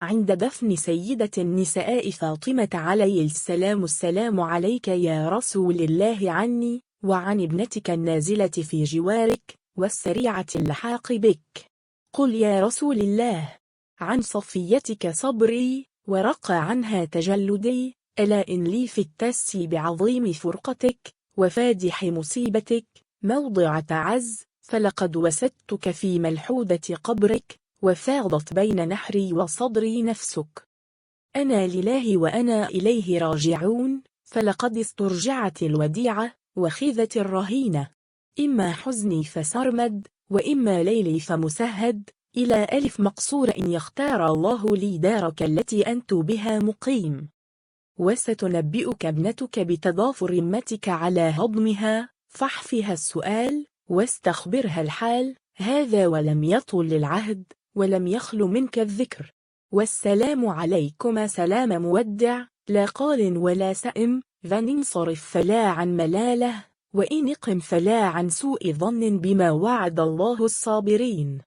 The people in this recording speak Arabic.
عند دفن سيدة النساء فاطمة عليه السلام: السلام عليك يا رسول الله عني وعن ابنتك النازلة في جوارك والسريعة اللحاق بك. قل يا رسول الله: عن صفيتك صبري ورق عنها تجلدي، ألا إن لي في التاسي بعظيم فرقتك وفادح مصيبتك موضع تعز، فلقد وسدتك في ملحودة قبرك وفاضت بين نحري وصدري نفسك. أنا لله وأنا إليه راجعون، فلقد استرجعت الوديعة وخذت الرهينة، إما حزني فسرمد وإما ليلي فمسهد، إلى ألف مقصور إن يختار الله لي دارك التي أنت بها مقيم. وستنبئك ابنتك بتضافر همتك على هضمها، فاحفها السؤال واستخبرها الحال، هذا ولم يطل العهد ولم يخل منك الذكر. والسلام عليكما سلام مودع، لا قال ولا سئم، فإن انصرف فلا عن ملاله، وإن اقم فلا عن سوء ظن بما وعد الله الصابرين.